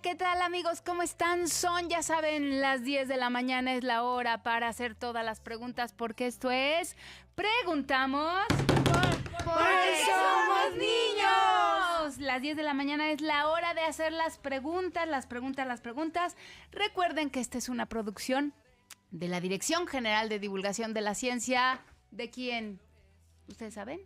¿qué tal amigos? ¿Cómo están? Ya saben, las 10 de la mañana es la hora para hacer todas las preguntas porque esto es Preguntamos porque somos niños. Las 10 de la mañana es la hora de hacer las preguntas. Recuerden que esta es una producción de la Dirección General de Divulgación de la Ciencia. ¿De quién? ¿Ustedes saben?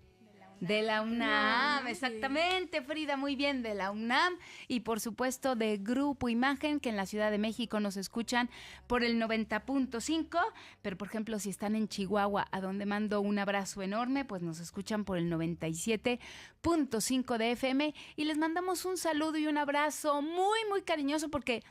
De la UNAM, exactamente, Frida, muy bien, de la UNAM y por supuesto de Grupo Imagen, que en la Ciudad de México nos escuchan por el 90.5, pero por ejemplo si están en Chihuahua, a donde mando un abrazo enorme, pues nos escuchan por el 97.5 de FM y les mandamos un saludo y un abrazo muy, muy cariñoso porque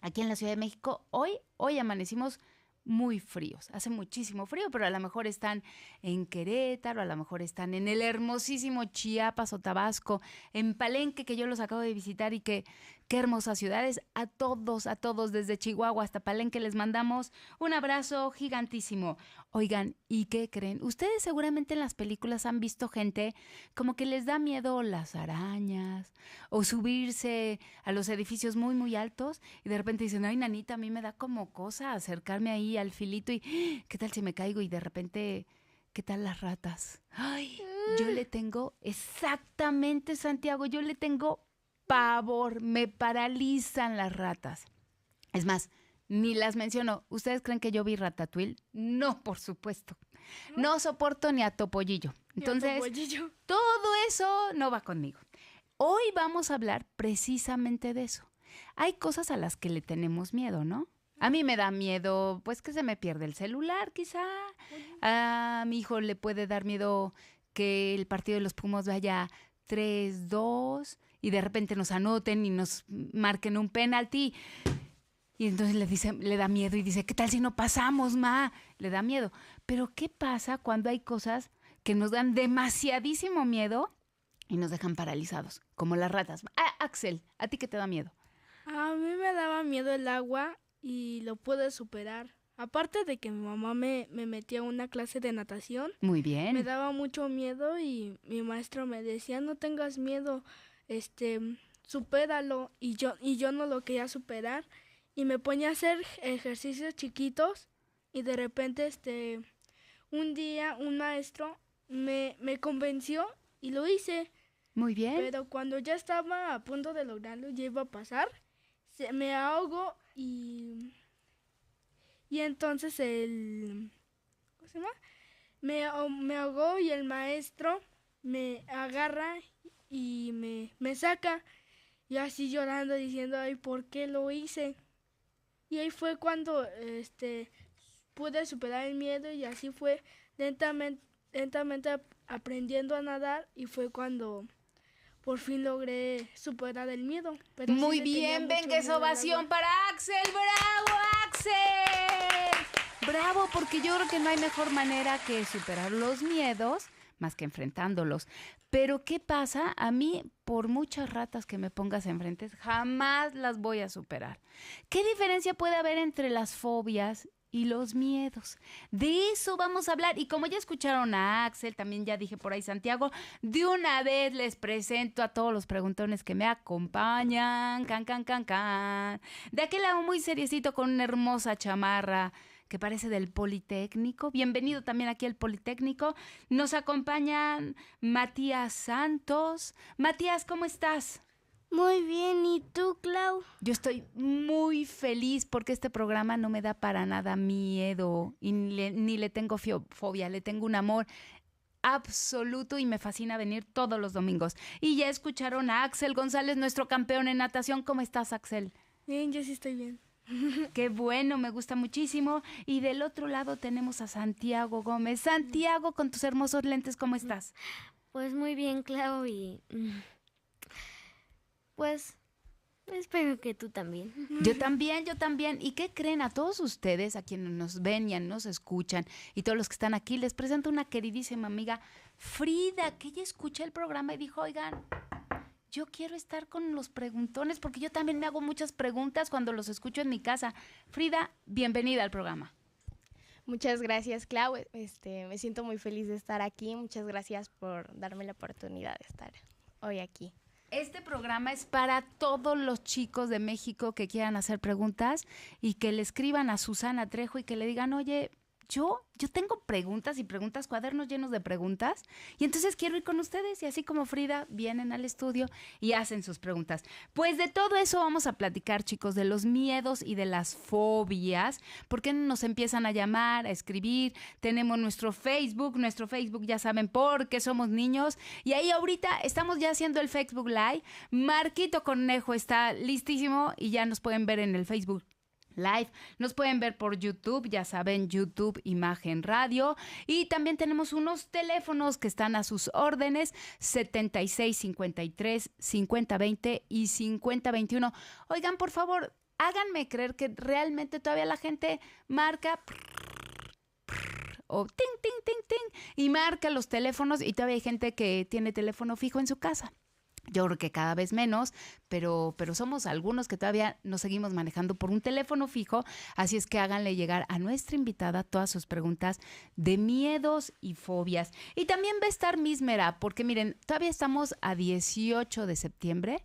aquí en la Ciudad de México hoy amanecimos muy fríos, hace muchísimo frío, pero a lo mejor están en Querétaro, a lo mejor están en el hermosísimo Chiapas o Tabasco, en Palenque, que yo los acabo de visitar y qué hermosas ciudades. A todos, desde Chihuahua hasta Palenque les mandamos un abrazo gigantísimo. Oigan, ¿y qué creen? Ustedes seguramente en las películas han visto gente como que les da miedo las arañas o subirse a los edificios muy, muy altos y de repente dicen, ay, nanita, a mí me da como cosa acercarme ahí al filito y ¿qué tal si me caigo? Y de repente, ¿qué tal las ratas? Ay, yo le tengo, exactamente, Santiago, yo le tengo pavor, me paralizan las ratas. Es más, ni las menciono. ¿Ustedes creen que yo vi Ratatouille? No, por supuesto. No soporto ni a Topollillo. Entonces, todo eso no va conmigo. Hoy vamos a hablar precisamente de eso. Hay cosas a las que le tenemos miedo, ¿no? A mí me da miedo, pues, que se me pierda el celular, quizá. A mi hijo le puede dar miedo que el partido de los Pumas vaya 3-2 y de repente nos anoten y nos marquen un penalti. Y entonces le da miedo y dice, ¿qué tal si no pasamos, ma? Le da miedo. Pero ¿qué pasa cuando hay cosas que nos dan demasiadísimo miedo y nos dejan paralizados? Como las ratas. Axel, ¿a ti qué te da miedo? A mí me daba miedo el agua y lo pude superar. Aparte de que mi mamá me metía a una clase de natación. Muy bien. Me daba mucho miedo y mi maestro me decía, no tengas miedo, supéralo. Y yo no lo quería superar. Y me ponía a hacer ejercicios chiquitos y de repente un día un maestro me convenció y lo hice. Muy bien. Pero cuando ya estaba a punto de lograrlo, ya iba a pasar, me ahogo y entonces ¿cómo se llama? Me ahogó y el maestro me agarra y me saca. Y así llorando diciendo, ay, ¿por qué lo hice? Y ahí fue cuando pude superar el miedo y así fue lentamente aprendiendo a nadar y fue cuando por fin logré superar el miedo. Pero muy sí bien, venga esa ovación para Axel. ¡Bravo, Axel! Bravo, porque yo creo que no hay mejor manera que superar los miedos más que enfrentándolos. Pero ¿qué pasa? A mí, por muchas ratas que me pongas enfrente, jamás las voy a superar. ¿Qué diferencia puede haber entre las fobias y los miedos? De eso vamos a hablar. Y como ya escucharon a Axel, también ya dije por ahí Santiago, de una vez les presento a todos los preguntones que me acompañan. Can. De aquel lado muy seriecito con una hermosa chamarra que parece del Politécnico. Bienvenido también aquí al Politécnico. Nos acompañan Matías Santos. Matías, ¿cómo estás? Muy bien, ¿y tú, Clau? Yo estoy muy feliz porque este programa no me da para nada miedo y ni le tengo fobia, le tengo un amor absoluto y me fascina venir todos los domingos. Y ya escucharon a Axel González, nuestro campeón en natación. ¿Cómo estás, Axel? Bien, yo sí estoy bien. Qué bueno, me gusta muchísimo. Y del otro lado tenemos a Santiago Gómez. Santiago, con tus hermosos lentes, ¿cómo estás? Pues muy bien, Clau, y pues espero que tú también. Yo también. ¿Y qué creen? A todos ustedes, a quienes nos ven y nos escuchan, y todos los que están aquí, les presento una queridísima amiga, Frida, que ella escucha el programa y dijo, oigan, yo quiero estar con los preguntones porque yo también me hago muchas preguntas cuando los escucho en mi casa. Frida, bienvenida al programa. Muchas gracias, Clau. Me siento muy feliz de estar aquí. Muchas gracias por darme la oportunidad de estar hoy aquí. Este programa es para todos los chicos de México que quieran hacer preguntas y que le escriban a Susana Trejo y que le digan, oye, yo tengo preguntas y preguntas, cuadernos llenos de preguntas, y entonces quiero ir con ustedes, y así como Frida, vienen al estudio y hacen sus preguntas. Pues de todo eso vamos a platicar, chicos, de los miedos y de las fobias, porque nos empiezan a llamar, a escribir, tenemos nuestro Facebook ya saben, porque somos niños, y ahí ahorita estamos ya haciendo el Facebook Live, Marquito Cornejo está listísimo, y ya nos pueden ver en el Facebook Live. Nos pueden ver por YouTube, ya saben, YouTube Imagen Radio. Y también tenemos unos teléfonos que están a sus órdenes, 7653 5020 y 5021. Oigan, por favor, háganme creer que realmente todavía la gente marca o ting, ting, ting, ting, y marca los teléfonos, y todavía hay gente que tiene teléfono fijo en su casa. Yo creo que cada vez menos, pero somos algunos que todavía nos seguimos manejando por un teléfono fijo, así es que háganle llegar a nuestra invitada todas sus preguntas de miedos y fobias. Y también va a estar Miss Mera, porque miren, todavía estamos a 18 de septiembre.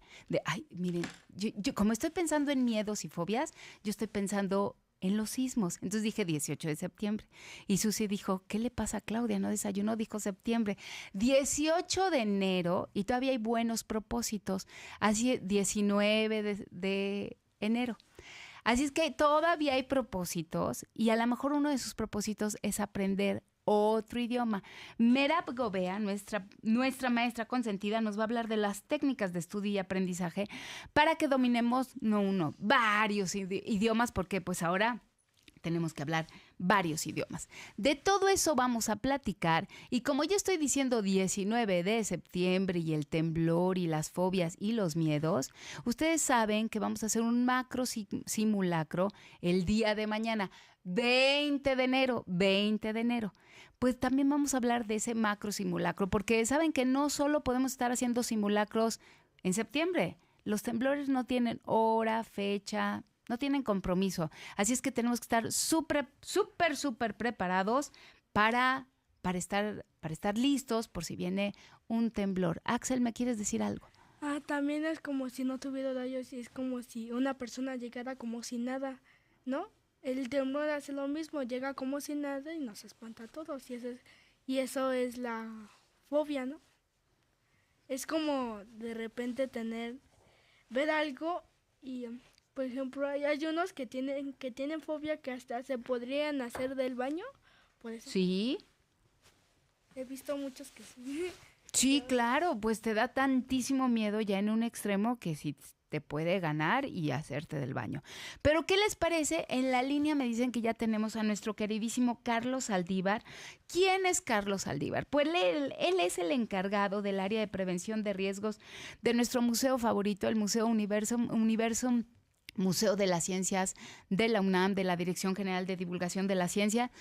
Miren, yo como estoy pensando en miedos y fobias, yo estoy pensando en los sismos. Entonces dije 18 de septiembre. Y Susi dijo, ¿qué le pasa a Claudia? No desayunó, dijo septiembre. 18 de enero y todavía hay buenos propósitos. Así 19 de enero. Así es que todavía hay propósitos y a lo mejor uno de sus propósitos es aprender otro idioma. Merab Gobea, nuestra maestra consentida, nos va a hablar de las técnicas de estudio y aprendizaje para que dominemos, no uno, varios idiomas, porque pues ahora tenemos que hablar varios idiomas. De todo eso vamos a platicar, y como yo estoy diciendo 19 de septiembre y el temblor y las fobias y los miedos, ustedes saben que vamos a hacer un macro simulacro el día de mañana, 20 de enero. Pues también vamos a hablar de ese macro simulacro, porque saben que no solo podemos estar haciendo simulacros en septiembre. Los temblores no tienen hora, fecha, no tienen compromiso. Así es que tenemos que estar súper preparados para estar listos por si viene un temblor. Axel, ¿me quieres decir algo? También es como si no tuviera rayos, y es como si una persona llegara como si nada, ¿no? El temblor hace lo mismo, llega como si nada y nos espanta a todos. Y eso es la fobia, ¿no? Es como de repente ver algo y, por ejemplo, hay unos que tienen fobia que hasta se podrían hacer del baño. Por eso. Sí. He visto muchos que sí. Sí, claro, pues te da tantísimo miedo ya en un extremo que sí te puede ganar y hacerte del baño. Pero ¿qué les parece? En la línea me dicen que ya tenemos a nuestro queridísimo Carlos Saldívar. ¿Quién es Carlos Saldívar? Pues él es el encargado del área de prevención de riesgos de nuestro museo favorito, el Museo Universum, Museo de las Ciencias de la UNAM, de la Dirección General de Divulgación de la Ciencia.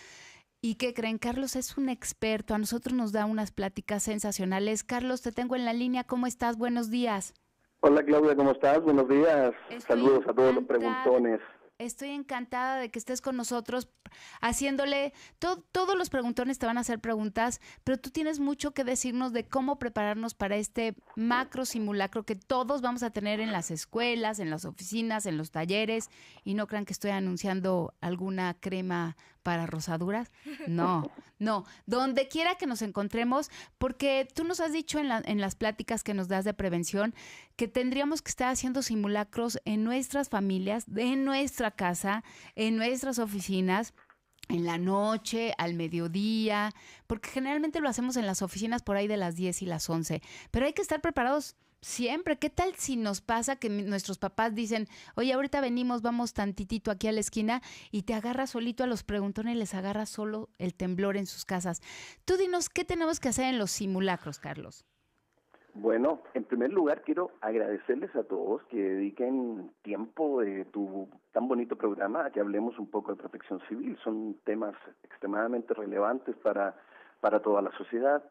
¿Y qué creen? Carlos es un experto, a nosotros nos da unas pláticas sensacionales. Carlos, te tengo en la línea, ¿cómo estás? Buenos días. Hola Claudia, ¿cómo estás? Buenos días. Saludos a todos los preguntones. Estoy encantada de que estés con nosotros haciéndole, todos los preguntones te van a hacer preguntas, pero tú tienes mucho que decirnos de cómo prepararnos para este macro simulacro que todos vamos a tener en las escuelas, en las oficinas, en los talleres, y no crean que estoy anunciando alguna crema para rosaduras. No, donde quiera que nos encontremos, porque tú nos has dicho en las pláticas que nos das de prevención que tendríamos que estar haciendo simulacros en nuestras familias, en nuestra casa, en nuestras oficinas, en la noche, al mediodía, porque generalmente lo hacemos en las oficinas por ahí de las 10 y las 11, pero hay que estar preparados siempre. ¿Qué tal si nos pasa que nuestros papás dicen, oye, ahorita venimos, vamos tantitito aquí a la esquina, y te agarras solito a los preguntones y les agarra solo el temblor en sus casas? Tú dinos, ¿qué tenemos que hacer en los simulacros, Carlos? Bueno, en primer lugar quiero agradecerles a todos que dediquen tiempo de tu tan bonito programa a que hablemos un poco de protección civil. Son temas extremadamente relevantes para toda la sociedad.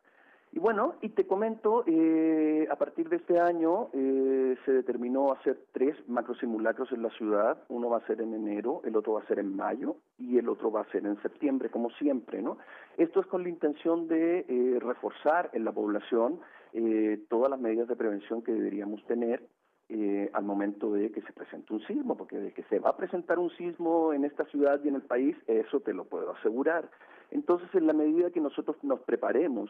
Y bueno, y te comento, a partir de este año se determinó hacer 3 macrosimulacros en la ciudad. Uno va a ser en enero, el otro va a ser en mayo y el otro va a ser en septiembre, como siempre, ¿no? Esto es con la intención de reforzar en la población todas las medidas de prevención que deberíamos tener al momento de que se presente un sismo, porque de que se va a presentar un sismo en esta ciudad y en el país, eso te lo puedo asegurar. Entonces, en la medida que nosotros nos preparemos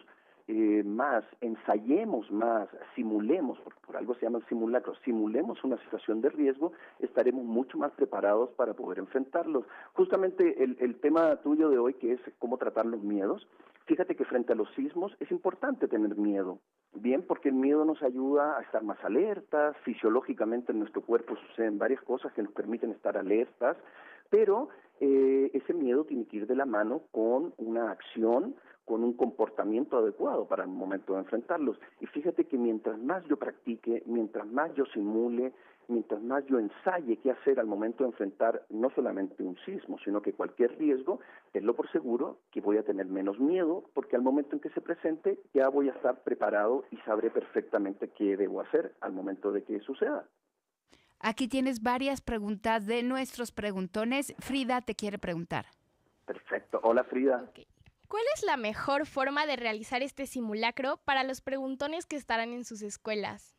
más, ensayemos más, simulemos, por algo se llaman simulacros, simulemos una situación de riesgo, estaremos mucho más preparados para poder enfrentarlos. Justamente el tema tuyo de hoy, que es cómo tratar los miedos, fíjate que frente a los sismos es importante tener miedo. Bien, porque el miedo nos ayuda a estar más alertas, fisiológicamente en nuestro cuerpo suceden varias cosas que nos permiten estar alertas, pero ese miedo tiene que ir de la mano con una acción, con un comportamiento adecuado para el momento de enfrentarlos. Y fíjate que mientras más yo practique, mientras más yo simule, mientras más yo ensaye qué hacer al momento de enfrentar no solamente un sismo, sino que cualquier riesgo, tenlo por seguro que voy a tener menos miedo, porque al momento en que se presente ya voy a estar preparado y sabré perfectamente qué debo hacer al momento de que suceda. Aquí tienes varias preguntas de nuestros preguntones. Frida te quiere preguntar. Perfecto. Hola, Frida. Ok. ¿Cuál es la mejor forma de realizar este simulacro para los preguntones que estarán en sus escuelas?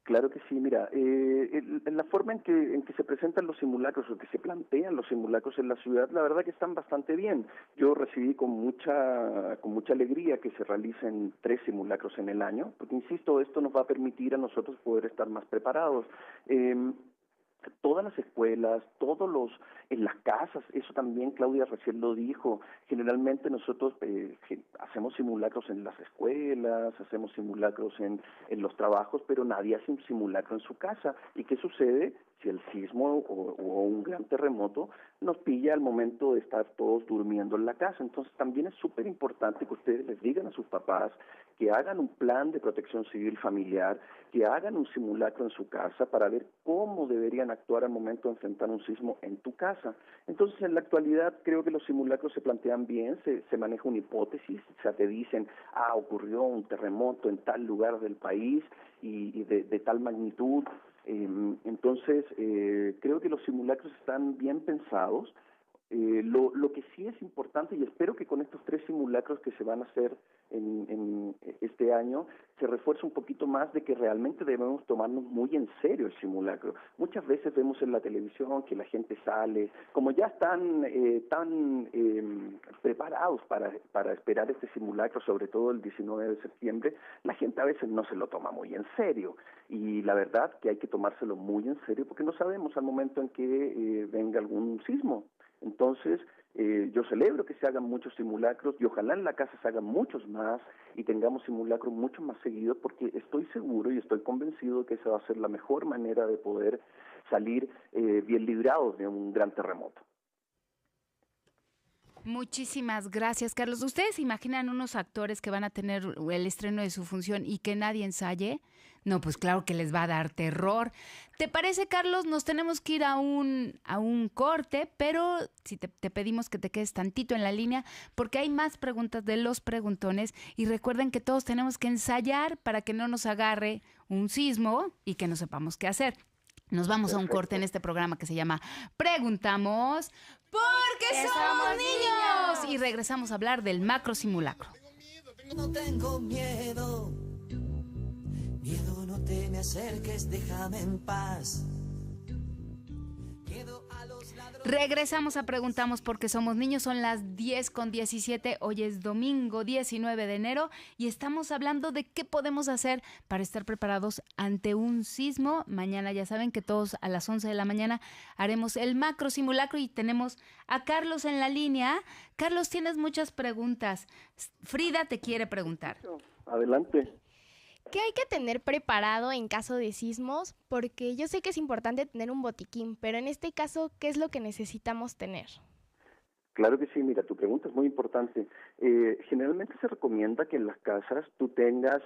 Claro que sí, mira, la forma en que se presentan los simulacros o que se plantean los simulacros en la ciudad, la verdad que están bastante bien. Yo recibí con mucha alegría que se realicen 3 simulacros en el año, porque insisto, esto nos va a permitir a nosotros poder estar más preparados. Todas las escuelas, en las casas, eso también Claudia recién lo dijo, generalmente nosotros hacemos simulacros en las escuelas, hacemos simulacros en los trabajos, pero nadie hace un simulacro en su casa. ¿Y qué sucede si el sismo o un gran terremoto nos pilla al momento de estar todos durmiendo en la casa? Entonces también es súper importante que ustedes les digan a sus papás que hagan un plan de protección civil familiar, que hagan un simulacro en su casa para ver cómo deberían actuar al momento de enfrentar un sismo en tu casa. Entonces, en la actualidad, creo que los simulacros se plantean bien, se maneja una hipótesis, o sea, te dicen, ocurrió un terremoto en tal lugar del país y de tal magnitud. Entonces, creo que los simulacros están bien pensados. Lo que sí es importante, y espero que con estos 3 simulacros que se van a hacer en este año, se refuerce un poquito más de que realmente debemos tomarnos muy en serio el simulacro. Muchas veces vemos en la televisión que la gente sale, como ya están tan preparados para esperar este simulacro, sobre todo el 19 de septiembre, la gente a veces no se lo toma muy en serio. Y la verdad que hay que tomárselo muy en serio porque no sabemos al momento en que venga algún sismo. Entonces, yo celebro que se hagan muchos simulacros y ojalá en la casa se hagan muchos más y tengamos simulacros mucho más seguidos porque estoy seguro y estoy convencido que esa va a ser la mejor manera de poder salir bien librados de un gran terremoto. Muchísimas gracias, Carlos. ¿Ustedes se imaginan unos actores que van a tener el estreno de su función y que nadie ensaye? No, pues claro que les va a dar terror. ¿Te parece, Carlos? Nos tenemos que ir a un corte, pero si te pedimos que te quedes tantito en la línea porque hay más preguntas de los preguntones y recuerden que todos tenemos que ensayar para que no nos agarre un sismo y que no sepamos qué hacer. Nos vamos a un corte en este programa que se llama Preguntamos porque somos niños. Y regresamos a hablar del macro simulacro. No tengo miedo, miedo no te me acerques, déjame en paz. Regresamos a Preguntamos porque somos niños, son las 10:17, hoy es domingo 19 de enero y estamos hablando de qué podemos hacer para estar preparados ante un sismo. Mañana ya saben que todos a las 11 de la mañana haremos el macro simulacro y tenemos a Carlos en la línea. Carlos, tienes muchas preguntas. Frida te quiere preguntar. Adelante. ¿Qué hay que tener preparado en caso de sismos? Porque yo sé que es importante tener un botiquín, pero en este caso, ¿qué es lo que necesitamos tener? Claro que sí, mira, tu pregunta es muy importante. Generalmente se recomienda que en las casas tú tengas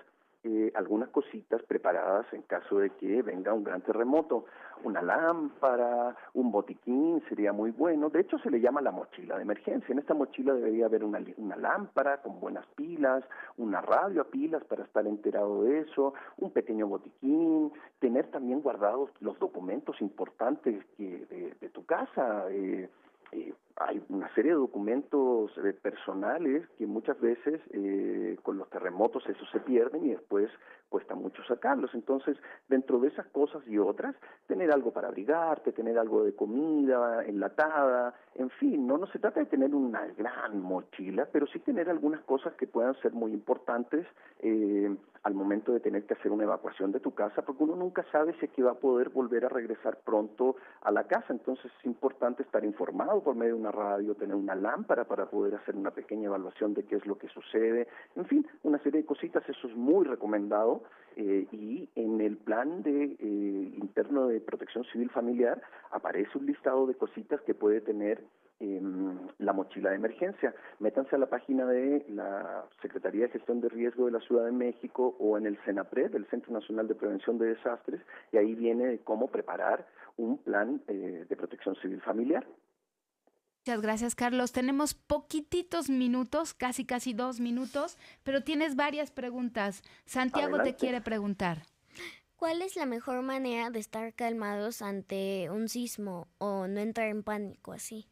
algunas cositas preparadas en caso de que venga un gran terremoto. Una lámpara, un botiquín sería muy bueno. De hecho, se le llama la mochila de emergencia. En esta mochila debería haber una lámpara con buenas pilas, una radio a pilas para estar enterado de eso, un pequeño botiquín, tener también guardados los documentos importantes de tu casa, hay una serie de documentos personales que muchas veces con los terremotos eso se pierden y después cuesta mucho sacarlos. Entonces, dentro de esas cosas y otras, tener algo para abrigarte, tener algo de comida enlatada, en fin, no se trata de tener una gran mochila, pero sí tener algunas cosas que puedan ser muy importantes al momento de tener que hacer una evacuación de tu casa, porque uno nunca sabe si es que va a poder volver a regresar pronto a la casa. Entonces es importante estar informado por medio de una radio, tener una lámpara para poder hacer una pequeña evaluación de qué es lo que sucede, en fin, una serie de cositas. Eso es muy recomendado. Y en el plan de interno de protección civil familiar aparece un listado de cositas que puede tener la mochila de emergencia. Métanse a la página de la Secretaría de Gestión de Riesgo de la Ciudad de México o en el CENAPRED, el Centro Nacional de Prevención de Desastres, y ahí viene cómo preparar un plan de protección civil familiar. Muchas gracias, Carlos. Tenemos poquititos minutos, casi 2 minutos, pero tienes varias preguntas. Santiago Adelante. te quiere preguntar. ¿Cuál es la mejor manera de estar calmados ante un sismo o no entrar en pánico así?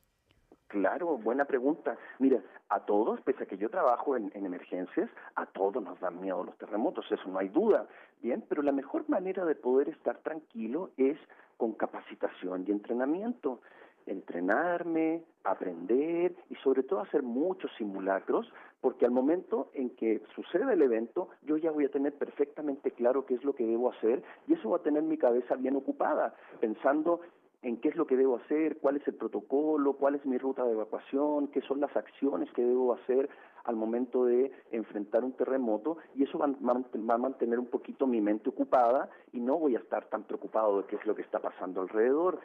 Claro, buena pregunta. Mira, a todos, pese a que yo trabajo en emergencias, a todos nos dan miedo los terremotos, eso no hay duda, ¿bien? Pero la mejor manera de poder estar tranquilo es con capacitación y entrenamiento. Entrenarme, aprender y sobre todo hacer muchos simulacros, porque al momento en que sucede el evento, yo ya voy a tener perfectamente claro qué es lo que debo hacer y eso va a tener mi cabeza bien ocupada, pensando en qué es lo que debo hacer, cuál es el protocolo, cuál es mi ruta de evacuación, qué son las acciones que debo hacer al momento de enfrentar un terremoto, y eso va a mantener un poquito mi mente ocupada y no voy a estar tan preocupado de qué es lo que está pasando alrededor.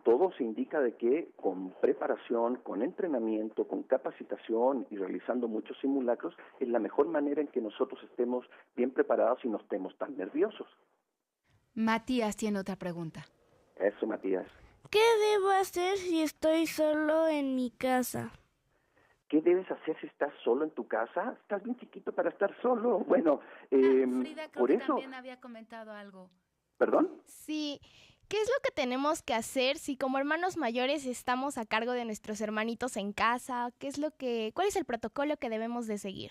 Todo se indica de que con preparación, con entrenamiento, con capacitación y realizando muchos simulacros es la mejor manera en que nosotros estemos bien preparados y no estemos tan nerviosos. Matías tiene otra pregunta. Eso, Matías. ¿Qué debo hacer si estoy solo en mi casa? ¿Qué debes hacer si estás solo en tu casa? Estás bien chiquito para estar solo. Bueno, Frida creo por que eso... también había comentado algo. ¿Perdón? Sí, ¿qué es lo que tenemos que hacer si como hermanos mayores estamos a cargo de nuestros hermanitos en casa? ¿Cuál es el protocolo que debemos de seguir?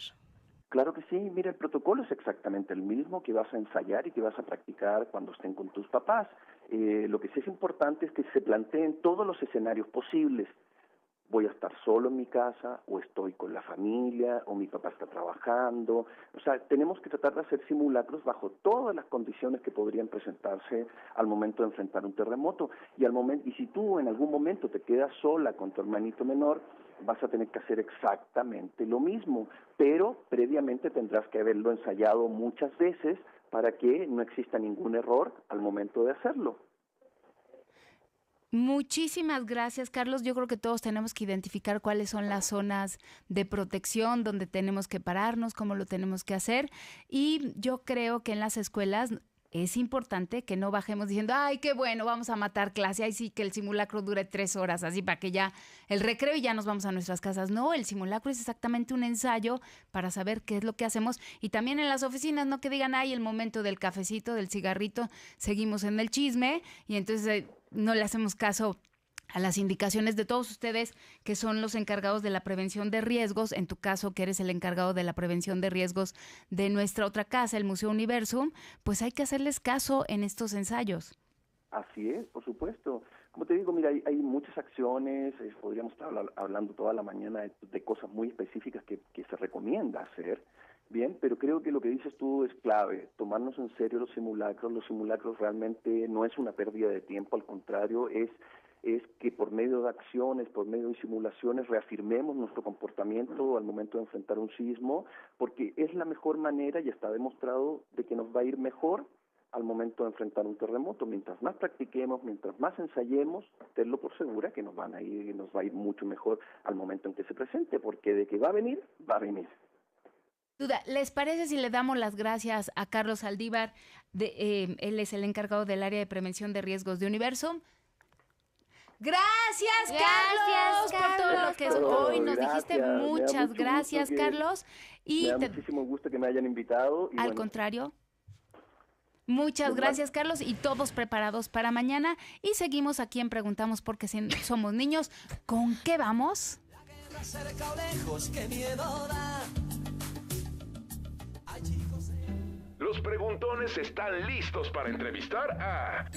Claro que sí, mira, el protocolo es exactamente el mismo que vas a ensayar y que vas a practicar cuando estén con tus papás. Lo que sí es importante es que se planteen todos los escenarios posibles. Voy a estar solo en mi casa, o estoy con la familia, o mi papá está trabajando. O sea, tenemos que tratar de hacer simulacros bajo todas las condiciones que podrían presentarse al momento de enfrentar un terremoto. Y si tú en algún momento te quedas sola con tu hermanito menor, vas a tener que hacer exactamente lo mismo, pero previamente tendrás que haberlo ensayado muchas veces para que no exista ningún error al momento de hacerlo. Muchísimas gracias, Carlos. Yo creo que todos tenemos que identificar cuáles son las zonas de protección donde tenemos que pararnos, cómo lo tenemos que hacer. Y yo creo que en las escuelas es importante que no bajemos diciendo, ay, qué bueno, vamos a matar clase, ay, sí, que el simulacro dure 3 horas, así para que ya el recreo y ya nos vamos a nuestras casas. No, el simulacro es exactamente un ensayo para saber qué es lo que hacemos. Y también en las oficinas, no que digan, ay, el momento del cafecito, del cigarrito, seguimos en el chisme y entonces no le hacemos caso a las indicaciones de todos ustedes que son los encargados de la prevención de riesgos, en tu caso que eres el encargado de la prevención de riesgos de nuestra otra casa, el Museo Universum, pues hay que hacerles caso en estos ensayos. Así es, por supuesto. Como te digo, mira, hay muchas acciones, podríamos estar hablando toda la mañana de cosas muy específicas que se recomienda hacer, bien, pero creo que lo que dices tú es clave, tomarnos en serio los simulacros. Los simulacros realmente no es una pérdida de tiempo, al contrario, es que por medio de acciones, por medio de simulaciones, reafirmemos nuestro comportamiento al momento de enfrentar un sismo, porque es la mejor manera y está demostrado de que nos va a ir mejor al momento de enfrentar un terremoto. Mientras más practiquemos, mientras más ensayemos, tenlo por segura que nos va a ir mucho mejor al momento en que se presente, porque de que va a venir, va a venir. Duda, ¿les parece si le damos las gracias a Carlos Saldívar? Él es el encargado del área de prevención de riesgos de Universum. Gracias, Carlos, por todo lo que hoy nos dijiste. Muchas gracias, Carlos. Me da muchísimo gusto que me hayan invitado. Al contrario. Muchas gracias, Carlos, y todos preparados para mañana. Y seguimos aquí en Preguntamos porque si somos niños. ¿Con qué vamos? Cerca o lejos, qué miedo da. Ay, chicos. Los preguntones están listos para entrevistar a...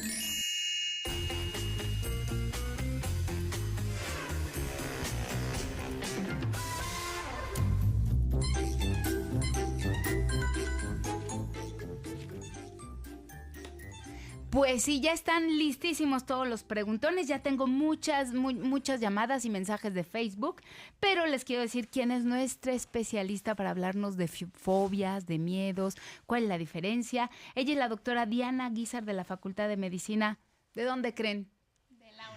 Pues sí, ya están listísimos todos los preguntones. Ya tengo muchas llamadas y mensajes de Facebook, pero les quiero decir quién es nuestra especialista para hablarnos de fobias, de miedos, cuál es la diferencia. Ella es la doctora Diana Guízar de la Facultad de Medicina. ¿De dónde creen?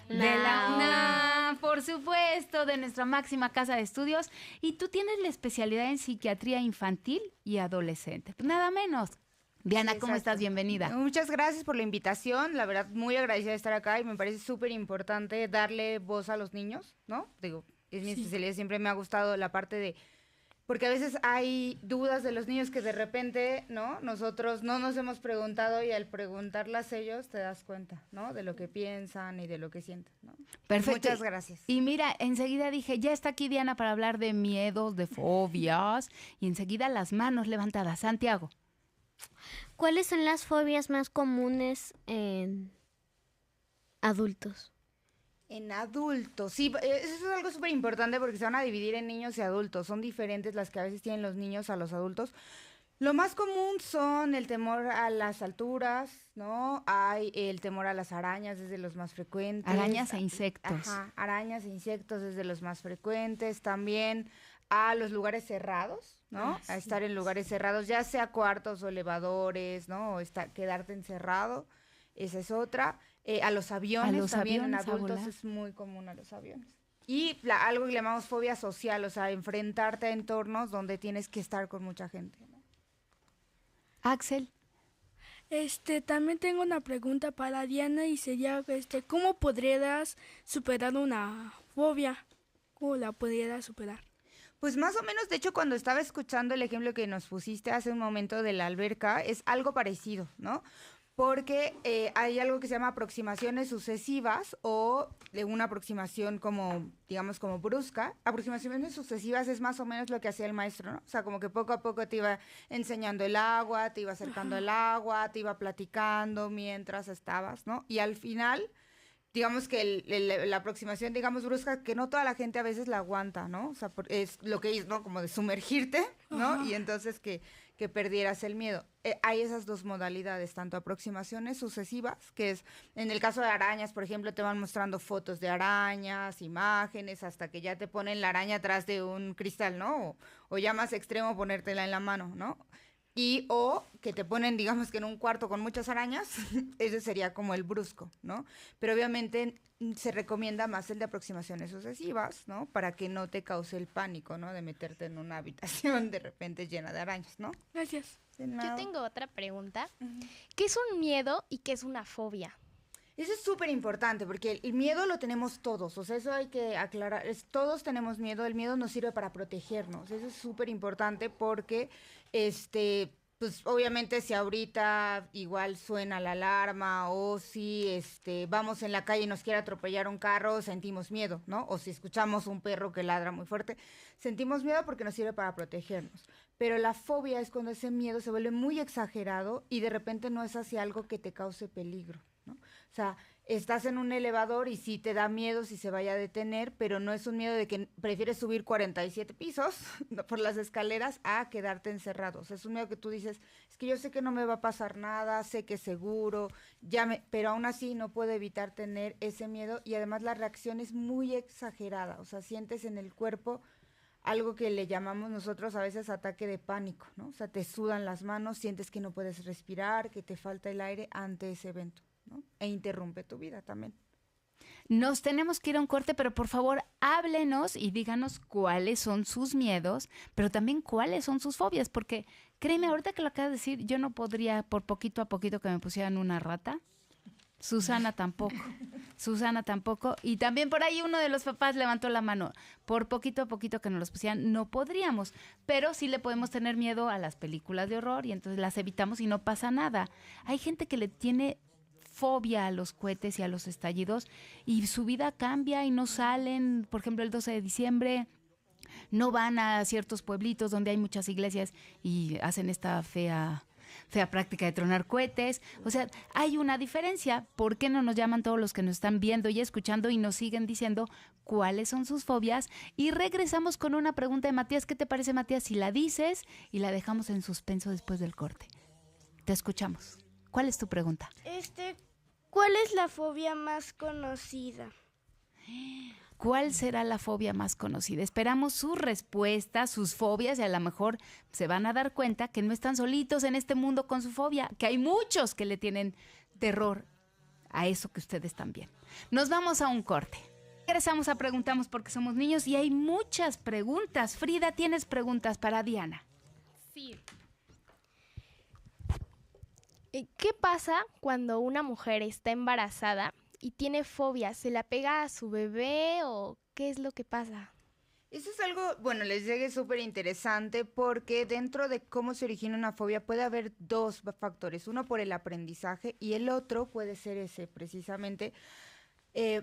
De la UNAM, por supuesto, de nuestra máxima casa de estudios. Y tú tienes la especialidad en psiquiatría infantil y adolescente. Pues nada menos. Diana, Sí, ¿cómo estás? Bienvenida. Muchas gracias por la invitación, la verdad muy agradecida de estar acá y me parece súper importante darle voz a los niños, ¿no? Digo, es mi especialidad, siempre me ha gustado la parte de, porque a veces hay dudas de los niños que de repente, ¿no? Nosotros no nos hemos preguntado y al preguntarlas ellos te das cuenta, ¿no? De lo que piensan y de lo que sienten, ¿no? Perfecto. Muchas gracias. Y mira, enseguida dije, ya está aquí Diana para hablar de miedos, de fobias, y enseguida las manos levantadas. Santiago. ¿Cuáles son las fobias más comunes en adultos? En adultos, sí, eso es algo súper importante porque se van a dividir en niños y adultos. Son diferentes las que a veces tienen los niños a los adultos. Lo más común son el temor a las alturas, ¿no? Hay el temor a las arañas, es de los más frecuentes. Arañas e insectos. Ajá, arañas e insectos es de los más frecuentes. También a los lugares cerrados, ¿no? A estar en lugares cerrados, ya sea cuartos o elevadores, ¿no? O quedarte encerrado, esa es otra. A los aviones también, en adultos es muy común a los aviones. Y algo que llamamos fobia social, o sea, enfrentarte a entornos donde tienes que estar con mucha gente, ¿no? Axel. También tengo una pregunta para Diana y sería, ¿cómo podrías superar una fobia? ¿Cómo la pudieras superar? Pues más o menos, de hecho, cuando estaba escuchando el ejemplo que nos pusiste hace un momento de la alberca, es algo parecido, ¿no? Porque hay algo que se llama aproximaciones sucesivas o de una aproximación como, digamos, como brusca. Aproximaciones sucesivas es más o menos lo que hacía el maestro, ¿no? O sea, como que poco a poco te iba enseñando el agua, te iba acercando el agua, te iba platicando mientras estabas, ¿no? Y al final, digamos que la aproximación, digamos, brusca, que no toda la gente a veces la aguanta, ¿no? O sea, es lo que es, ¿no? Como de sumergirte, ¿no? Y entonces que perdieras el miedo. Hay esas dos modalidades, tanto aproximaciones sucesivas, que es, en el caso de arañas, por ejemplo, te van mostrando fotos de arañas, imágenes, hasta que ya te ponen la araña atrás de un cristal, ¿no? O ya más extremo, ponértela en la mano, ¿no? O que te ponen, digamos que en un cuarto con muchas arañas, ese sería como el brusco, ¿no? Pero obviamente se recomienda más el de aproximaciones sucesivas, ¿no? Para que no te cause el pánico, ¿no? De meterte en una habitación de repente llena de arañas, ¿no? Gracias. Yo tengo otra pregunta. ¿Qué es un miedo y qué es una fobia? Eso es súper importante porque el miedo lo tenemos todos, o sea, eso hay que aclarar, todos tenemos miedo, el miedo nos sirve para protegernos, eso es súper importante porque, pues obviamente si ahorita igual suena la alarma o si vamos en la calle y nos quiere atropellar un carro, sentimos miedo, ¿no? O si escuchamos un perro que ladra muy fuerte, sentimos miedo porque nos sirve para protegernos. Pero la fobia es cuando ese miedo se vuelve muy exagerado y de repente no es hacia algo que te cause peligro, ¿no? O sea, estás en un elevador y sí te da miedo si se vaya a detener, pero no es un miedo de que prefieres subir 47 pisos por las escaleras a quedarte encerrado. O sea, es un miedo que tú dices, es que yo sé que no me va a pasar nada, sé que es seguro, pero aún así no puedo evitar tener ese miedo y además la reacción es muy exagerada. O sea, sientes en el cuerpo algo que le llamamos nosotros a veces ataque de pánico, ¿no? O sea, te sudan las manos, sientes que no puedes respirar, que te falta el aire ante ese evento, ¿no? E interrumpe tu vida también. Nos tenemos que ir a un corte, pero por favor háblenos y díganos cuáles son sus miedos, pero también cuáles son sus fobias, porque créeme, ahorita que lo acabas de decir, yo no podría por poquito a poquito que me pusieran una rata. Susana tampoco. Susana tampoco. Y también por ahí uno de los papás levantó la mano. Por poquito a poquito que nos los pusieran, no podríamos. Pero sí le podemos tener miedo a las películas de horror y entonces las evitamos y no pasa nada. Hay gente que le tiene fobia a los cohetes y a los estallidos y su vida cambia y no salen, por ejemplo, el 12 de diciembre, no van a ciertos pueblitos donde hay muchas iglesias y hacen esta fea práctica de tronar cohetes. O sea, hay una diferencia. ¿Por qué no nos llaman todos los que nos están viendo y escuchando y nos siguen diciendo cuáles son sus fobias? Y regresamos con una pregunta de Matías. ¿Qué te parece, Matías, si la dices y la dejamos en suspenso después del corte? Te escuchamos. ¿Cuál es tu pregunta? ¿Cuál es la fobia más conocida? ¿Cuál será la fobia más conocida? Esperamos sus respuestas, sus fobias, y a lo mejor se van a dar cuenta que no están solitos en este mundo con su fobia, que hay muchos que le tienen terror a eso que ustedes también. Nos vamos a un corte. Regresamos a Preguntamos porque somos niños y hay muchas preguntas. Frida, ¿tienes preguntas para Diana? Sí. ¿Qué pasa cuando una mujer está embarazada y tiene fobia? ¿Se la pega a su bebé o qué es lo que pasa? Eso es algo, bueno, les llegue súper interesante porque dentro de cómo se origina una fobia puede haber dos factores. Uno por el aprendizaje y el otro puede ser ese precisamente.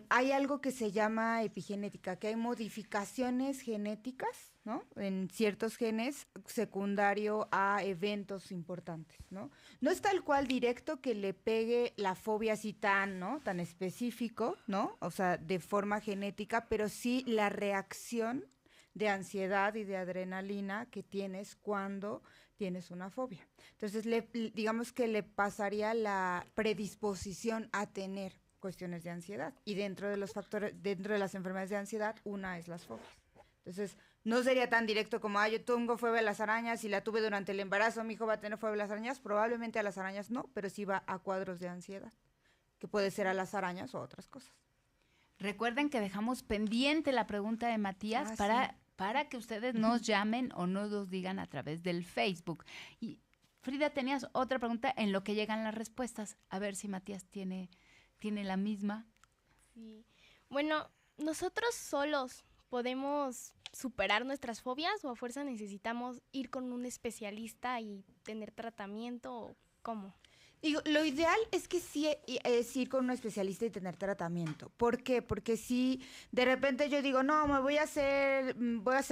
Hay algo que se llama epigenética, que hay modificaciones genéticas, ¿no? En ciertos genes secundario a eventos importantes, ¿no? No es tal cual directo que le pegue la fobia así tan, ¿no? Tan específico, ¿no? O sea, de forma genética, pero sí la reacción de ansiedad y de adrenalina que tienes cuando tienes una fobia. Entonces, digamos que le pasaría la predisposición a tener cuestiones de ansiedad. Y dentro de los factores, dentro de las enfermedades de ansiedad, una es las fobias. Entonces, no sería tan directo como, yo tengo fobia a las arañas y la tuve durante el embarazo, mi hijo va a tener fobia a las arañas. Probablemente a las arañas no, pero sí va a cuadros de ansiedad, que puede ser a las arañas o otras cosas. Recuerden que dejamos pendiente la pregunta de Matías para que ustedes nos llamen o nos digan a través del Facebook. Y Frida, tenías otra pregunta en lo que llegan las respuestas. A ver si Matías tiene la misma. Sí. Bueno, ¿nosotros solos podemos superar nuestras fobias o a fuerza necesitamos ir con un especialista y tener tratamiento o cómo? Digo, lo ideal es que sí es ir con un especialista y tener tratamiento. ¿Por qué? Porque si de repente yo digo, no, voy a ser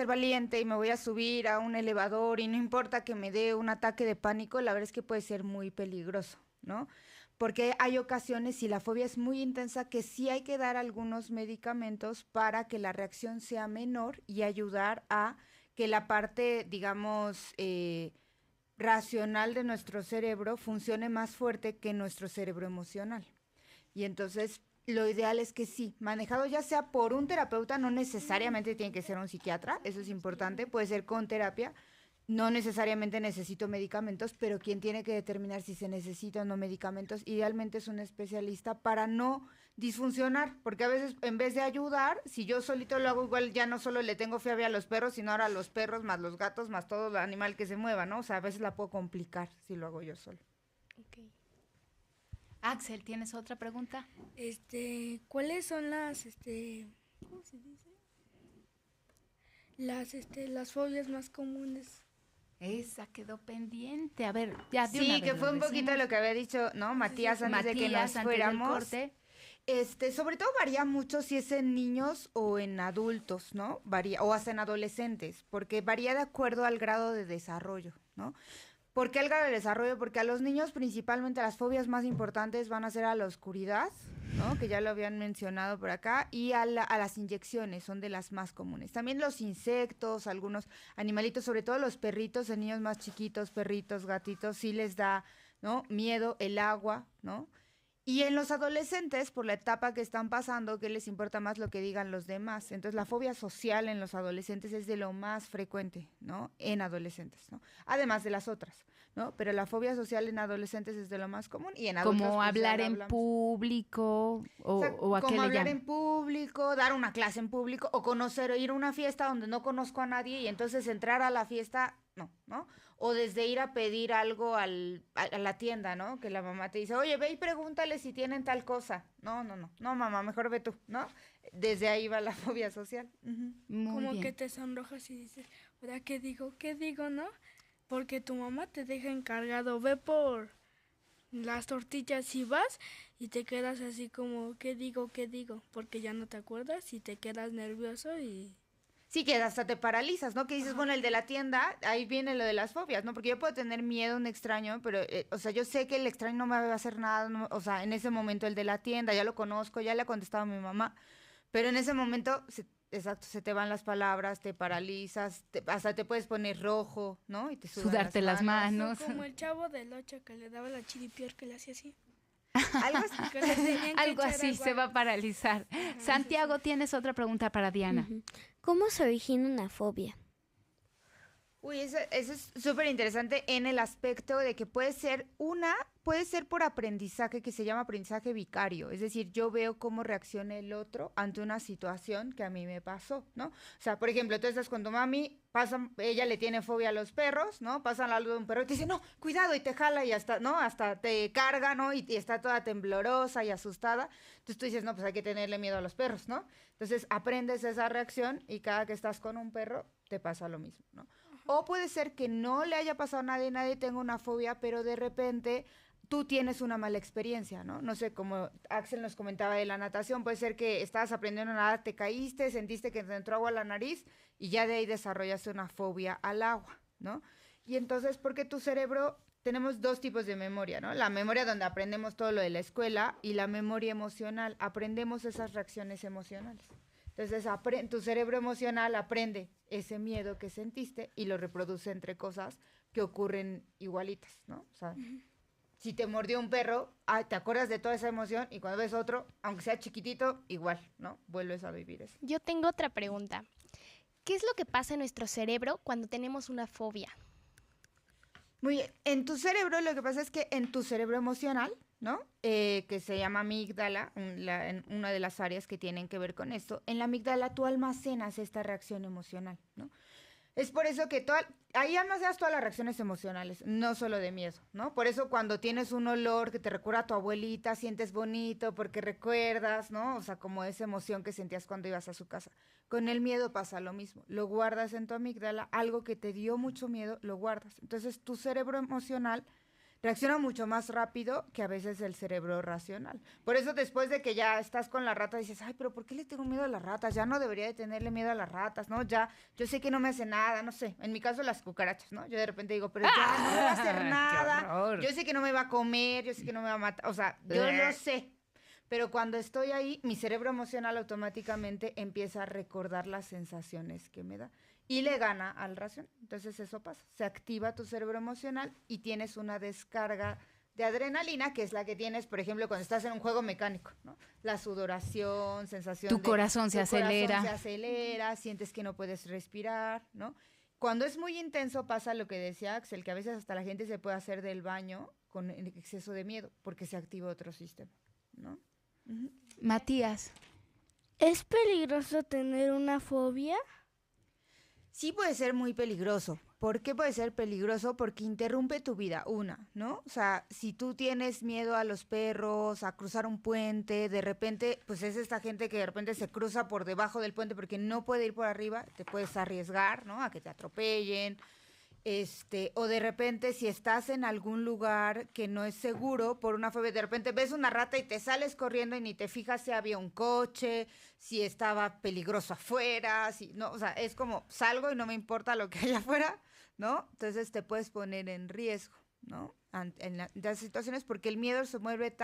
valiente y me voy a subir a un elevador y no importa que me dé un ataque de pánico, la verdad es que puede ser muy peligroso, ¿no? Porque hay ocasiones, si la fobia es muy intensa, que sí hay que dar algunos medicamentos para que la reacción sea menor y ayudar a que la parte, digamos, racional de nuestro cerebro funcione más fuerte que nuestro cerebro emocional. Y entonces, lo ideal es que sí, manejado ya sea por un terapeuta, no necesariamente tiene que ser un psiquiatra, eso es importante, puede ser con terapia. No necesariamente necesito medicamentos, pero quien tiene que determinar si se necesita o no medicamentos, idealmente es un especialista para no disfuncionar, porque a veces en vez de ayudar, si yo solito lo hago igual, ya no solo le tengo fobia a los perros, sino ahora a los perros, más los gatos, más todo el animal que se mueva, ¿no? O sea, a veces la puedo complicar si lo hago yo solo. Okay. Axel, ¿tienes otra pregunta? ¿Cuáles son las, ¿cómo se dice? Las fobias más comunes? Esa quedó pendiente. A ver, ya de sí, una vez que fue un poquito lo que había dicho, ¿no? Matías, antes de que nos fuéramos. Sobre todo varía mucho si es en niños o en adultos, ¿no? Varía, o hasta en adolescentes, porque varía de acuerdo al grado de desarrollo, ¿no? ¿Por qué el grado de desarrollo? Porque a los niños principalmente las fobias más importantes van a ser a la oscuridad, ¿no? Que ya lo habían mencionado por acá, y a las inyecciones, son de las más comunes. También los insectos, algunos animalitos, sobre todo los perritos, en niños más chiquitos, perritos, gatitos, sí les da, ¿no? Miedo, el agua, ¿no? Y en los adolescentes, por la etapa que están pasando, ¿qué les importa más lo que digan los demás? Entonces, la fobia social en los adolescentes es de lo más frecuente, ¿no? En adolescentes, ¿no? Además de las otras, ¿no? Pero la fobia social en adolescentes es de lo más común y en adultos... Como hablar en público o a qué como le hablar llaman. en público, dar una clase en público o conocer o ir a una fiesta donde no conozco a nadie y entonces entrar a la fiesta, no. O desde ir a pedir algo a la tienda, ¿no? Que la mamá te dice, oye, ve y pregúntale si tienen tal cosa. No, mamá, mejor ve tú, ¿no? Desde ahí va la fobia social. Muy Como bien. que te sonrojas y dices, ¿ahora qué digo? ¿Qué digo, no? Porque tu mamá te deja encargado, ve por las tortillas y vas y te quedas así como, ¿qué digo? ¿Qué digo? Porque ya no te acuerdas y te quedas nervioso y... Sí, que hasta te paralizas, ¿no? Que dices, bueno, el de la tienda, ahí viene lo de las fobias, ¿no? Porque yo puedo tener miedo a un extraño, pero, o sea, yo sé que el extraño no me va a hacer nada, o sea, en ese momento el de la tienda, ya lo conozco, ya le ha contestado a mi mamá, pero en ese momento, exacto, se te van las palabras, te paralizas, hasta te puedes poner rojo, ¿no? Y te sudan Sudarte las O manos. como el chavo del 8 que le daba la chiripior que le hacía así. Algo así. Que le tenían que Algo echar así, agua. se va a paralizar. Santiago, tienes otra pregunta para Diana. Ujú. ¿Cómo se origina una fobia? Uy, eso es súper interesante en el aspecto de que puede ser por aprendizaje que se llama aprendizaje vicario. Es decir, yo veo cómo reacciona el otro ante una situación que a mí me pasó, ¿no? O sea, por ejemplo, tú estás con tu mami, ella le tiene fobia a los perros, ¿no? Pasan algo de un perro y te dice, no, cuidado, y te jala y hasta, ¿no? Hasta te carga, ¿no? Y está toda temblorosa y asustada. Entonces tú dices, no, pues hay que tenerle miedo a los perros, ¿no? Entonces aprendes esa reacción y cada que estás con un perro te pasa lo mismo, ¿no? O puede ser que no le haya pasado a nadie tenga una fobia, pero de repente tú tienes una mala experiencia, ¿no? No sé, como Axel nos comentaba de la natación, puede ser que estabas aprendiendo a nadar, te caíste, sentiste que te entró agua a la nariz y ya de ahí desarrollaste una fobia al agua, ¿no? Y entonces, porque tu cerebro, tenemos dos tipos de memoria, ¿no? La memoria donde aprendemos todo lo de la escuela y la memoria emocional, aprendemos esas reacciones emocionales. Entonces, tu cerebro emocional aprende ese miedo que sentiste y lo reproduce entre cosas que ocurren igualitas, ¿no? O sea, si te mordió un perro, te acuerdas de toda esa emoción y cuando ves otro, aunque sea chiquitito, igual, ¿no? Vuelves a vivir eso. Yo tengo otra pregunta. ¿Qué es lo que pasa en nuestro cerebro cuando tenemos una fobia? Muy bien. En tu cerebro lo que pasa es que en tu cerebro emocional, ¿no? Que se llama amígdala, una de las áreas que tienen que ver con esto, en la amígdala tú almacenas esta reacción emocional, ¿no? Es por eso que ahí almacenas todas las reacciones emocionales, no solo de miedo, ¿no? Por eso cuando tienes un olor que te recuerda a tu abuelita, sientes bonito porque recuerdas, ¿no? O sea, como esa emoción que sentías cuando ibas a su casa. Con el miedo pasa lo mismo, lo guardas en tu amígdala, algo que te dio mucho miedo, lo guardas. Entonces tu cerebro emocional reacciona mucho más rápido que a veces el cerebro racional. Por eso después de que ya estás con la rata dices, ay, pero ¿por qué le tengo miedo a las ratas? Ya no debería de tenerle miedo a las ratas, ¿no? Ya, yo sé que no me hace nada, no sé. En mi caso las cucarachas, ¿no? Yo de repente digo, pero ya no me va a hacer nada. Yo sé que no me va a comer, yo sé que no me va a matar. O sea, yo lo sé. Pero cuando estoy ahí, mi cerebro emocional automáticamente empieza a recordar las sensaciones que me da y le gana al racional. Entonces eso pasa, se activa tu cerebro emocional y tienes una descarga de adrenalina, que es la que tienes, por ejemplo, cuando estás en un juego mecánico, ¿no? La sudoración, sensación Tu corazón se acelera. Se acelera, sientes que no puedes respirar, ¿no? Cuando es muy intenso pasa lo que decía Axel, que a veces hasta la gente se puede hacer del baño con exceso de miedo, porque se activa otro sistema, ¿no? Uh-huh. Matías. ¿Es peligroso tener una fobia? Sí puede ser muy peligroso. ¿Por qué puede ser peligroso? Porque interrumpe tu vida, ¿no? O sea, si tú tienes miedo a los perros, a cruzar un puente, de repente, pues es esta gente que de repente se cruza por debajo del puente porque no puede ir por arriba, te puedes arriesgar, ¿no? A que te atropellen. O de repente si estás en algún lugar que no es seguro por una fobia, de repente ves una rata y te sales corriendo y ni te fijas si había un coche, si estaba peligroso afuera, no, o sea, es como salgo y no me importa lo que hay afuera, ¿no? Entonces te puedes poner en riesgo, ¿no? En las situaciones porque el miedo se mueve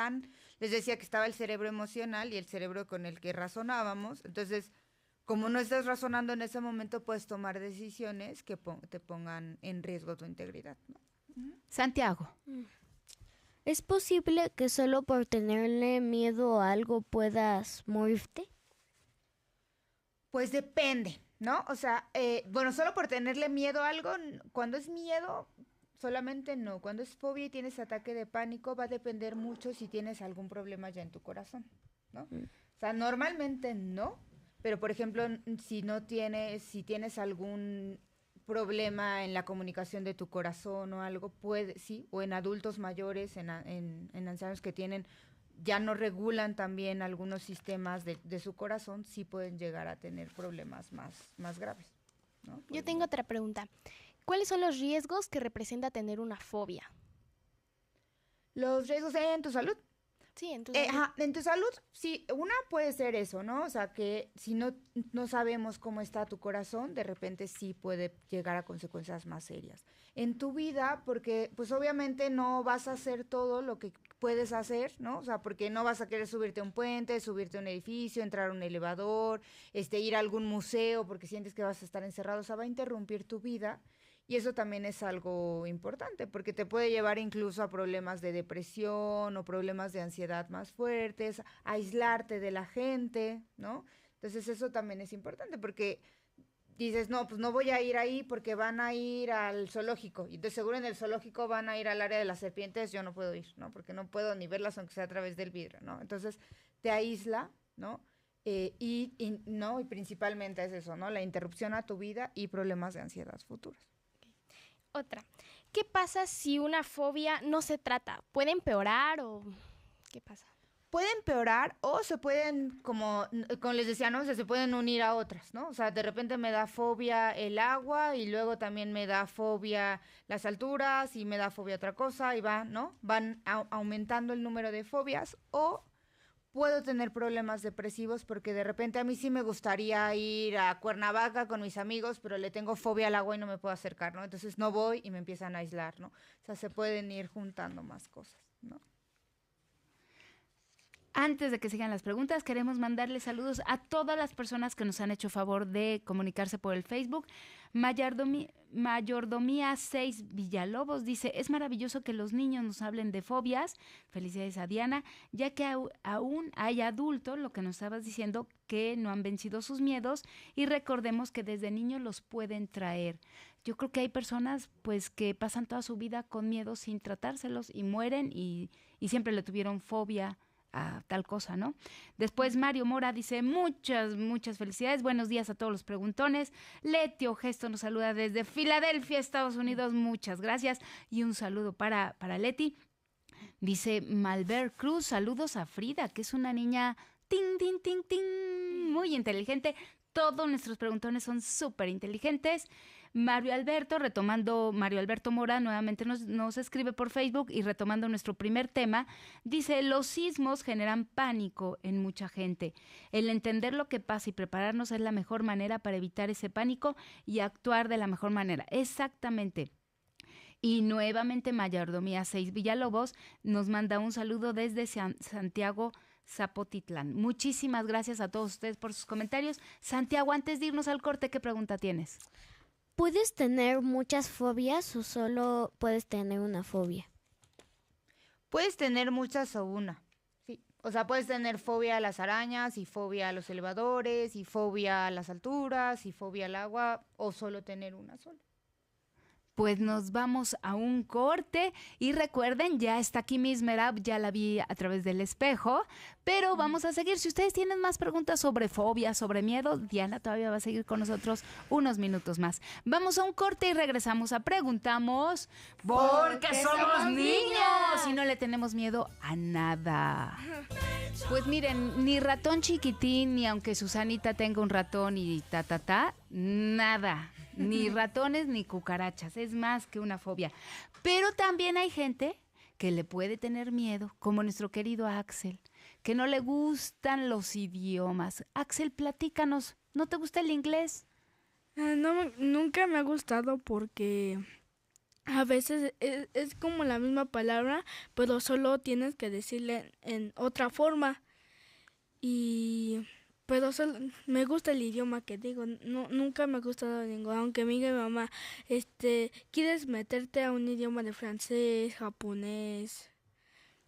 les decía que estaba el cerebro emocional y el cerebro con el que razonábamos, entonces como no estás razonando en ese momento, puedes tomar decisiones que te pongan en riesgo tu integridad, ¿no? Santiago. ¿Es posible que solo por tenerle miedo a algo puedas morirte? Pues depende, ¿no? O sea, bueno, solo por tenerle miedo a algo, cuando es miedo, solamente no. Cuando es fobia y tienes ataque de pánico, va a depender mucho si tienes algún problema ya en tu corazón, ¿no? O sea, normalmente no. Pero, por ejemplo, si tienes algún problema en la comunicación de tu corazón o algo, puede, sí, o en adultos mayores, en ancianos que tienen, ya no regulan también algunos sistemas de su corazón, sí pueden llegar a tener problemas más graves, ¿no? Yo tengo otra pregunta. ¿Cuáles son los riesgos que representa tener una fobia? Los riesgos en tu salud. Sí, en tu salud. En tu salud, sí, una puede ser eso, ¿no? O sea, que si no sabemos cómo está tu corazón, de repente sí puede llegar a consecuencias más serias. En tu vida, porque pues obviamente no vas a hacer todo lo que puedes hacer, ¿no? O sea, porque no vas a querer subirte a un puente, subirte a un edificio, entrar a un elevador, ir a algún museo porque sientes que vas a estar encerrado, o sea, va a interrumpir tu vida. Y eso también es algo importante, porque te puede llevar incluso a problemas de depresión o problemas de ansiedad más fuertes, aislarte de la gente, ¿no? Entonces eso también es importante, porque dices, no, pues no voy a ir ahí porque van a ir al zoológico. Y de seguro en el zoológico van a ir al área de las serpientes, yo no puedo ir, ¿no? Porque no puedo ni verlas aunque sea a través del vidrio, ¿no? Entonces te aísla, ¿no? Y principalmente es eso, ¿no? La interrupción a tu vida y problemas de ansiedad futuros. Otra. ¿Qué pasa si una fobia no se trata? ¿Puede empeorar o qué pasa? Puede empeorar o se pueden, como les decía, ¿no? O sea, se pueden unir a otras, ¿no? O sea, de repente me da fobia el agua y luego también me da fobia las alturas y me da fobia otra cosa y ¿no? Van aumentando el número de fobias, o puedo tener problemas depresivos porque de repente a mí sí me gustaría ir a Cuernavaca con mis amigos, pero le tengo fobia al agua y no me puedo acercar, ¿no? Entonces no voy y me empiezan a aislar, ¿no? O sea, se pueden ir juntando más cosas, ¿no? Antes de que sigan las preguntas, queremos mandarle saludos a todas las personas que nos han hecho favor de comunicarse por el Facebook. Mayordomía 6 Villalobos dice, es maravilloso que los niños nos hablen de fobias. Felicidades a Diana, ya que aún hay adultos, lo que nos estabas diciendo, que no han vencido sus miedos, y recordemos que desde niños los pueden traer. Yo creo que hay personas pues que pasan toda su vida con miedo sin tratárselos y mueren y siempre le tuvieron fobia a tal cosa, ¿no? Después Mario Mora dice, muchas felicidades, buenos días a todos los preguntones. Letio Gesto nos saluda desde Filadelfia, Estados Unidos, muchas gracias, y un saludo para Leti. Dice Malver Cruz, saludos a Frida, que es una niña muy inteligente. Todos nuestros preguntones son súper inteligentes. Mario Alberto Mora nuevamente nos escribe por Facebook y retomando nuestro primer tema, dice, los sismos generan pánico en mucha gente. El entender lo que pasa y prepararnos es la mejor manera para evitar ese pánico y actuar de la mejor manera. Exactamente. Y nuevamente Mayordomía 6 Villalobos nos manda un saludo desde Santiago Zapotitlán. Muchísimas gracias a todos ustedes por sus comentarios. Santiago, antes de irnos al corte, ¿qué pregunta tienes? ¿Puedes tener muchas fobias o solo puedes tener una fobia? Puedes tener muchas o una, sí. O sea, puedes tener fobia a las arañas y fobia a los elevadores y fobia a las alturas y fobia al agua, o solo tener una sola. Pues nos vamos a un corte y recuerden, ya está aquí Miss Merab, ya la vi a través del espejo, pero vamos a seguir. Si ustedes tienen más preguntas sobre fobia, sobre miedo, Diana todavía va a seguir con nosotros unos minutos más. Vamos a un corte y regresamos a Preguntamos porque somos niños y no le tenemos miedo a nada. Pues miren, ni ratón chiquitín, ni aunque Susanita tenga un ratón y nada. Ni ratones ni cucarachas, es más que una fobia. Pero también hay gente que le puede tener miedo, como nuestro querido Axel, que no le gustan los idiomas. Axel, platícanos, ¿no te gusta el inglés? No, nunca me ha gustado porque a veces es como la misma palabra, pero solo tienes que decirle en otra forma. Pero me gusta el idioma que digo, nunca me ha gustado ningún, aunque me diga mi mamá, ¿quieres meterte a un idioma de francés, japonés?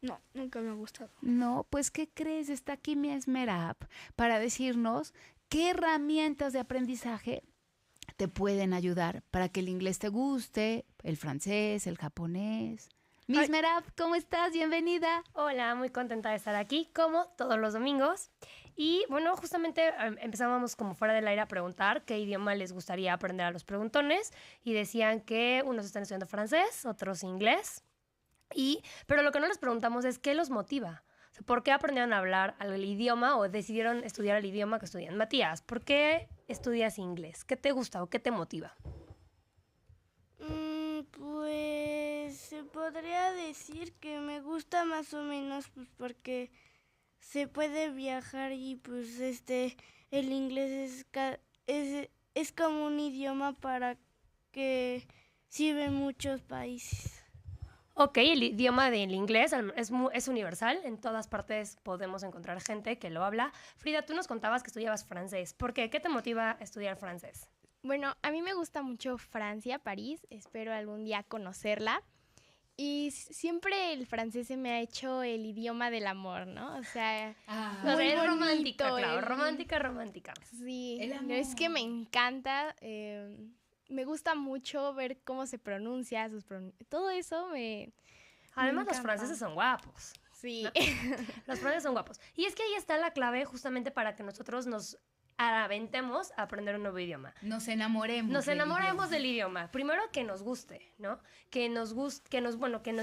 No, nunca me ha gustado. No, pues ¿qué crees? Está aquí mi Esmerap para decirnos qué herramientas de aprendizaje te pueden ayudar para que el inglés te guste, el francés, el japonés, Miss Merab, ¿cómo estás? Bienvenida. Hola, muy contenta de estar aquí, como todos los domingos. Y bueno, justamente empezábamos como fuera del aire a preguntar qué idioma les gustaría aprender a los preguntones. Y decían que unos están estudiando francés, otros inglés. Pero lo que no les preguntamos es qué los motiva. O sea, ¿por qué aprendieron a hablar el idioma o decidieron estudiar el idioma que estudian? Matías, ¿por qué estudias inglés? ¿Qué te gusta o qué te motiva? Pues se podría decir que me gusta más o menos pues porque se puede viajar y pues el inglés es como un idioma para que sirve en muchos países. Ok, el idioma del inglés es universal. En todas partes podemos encontrar gente que lo habla. Frida, tú nos contabas que estudiabas francés. ¿Por qué? ¿Qué te motiva a estudiar francés? Bueno, a mí me gusta mucho Francia, París. Espero algún día conocerla. Y siempre el francés se me ha hecho el idioma del amor, ¿no? O sea, muy es romántica, claro. Romántica. Sí, es que me encanta. Me gusta mucho ver cómo se pronuncia, todo eso Además, los franceses son guapos. Sí. ¿No? Los franceses son guapos. Y es que ahí está la clave justamente para que nosotros nos aventemos a aprender un nuevo idioma. Nos enamoremos. Del idioma. Primero que nos guste, ¿no? Que nos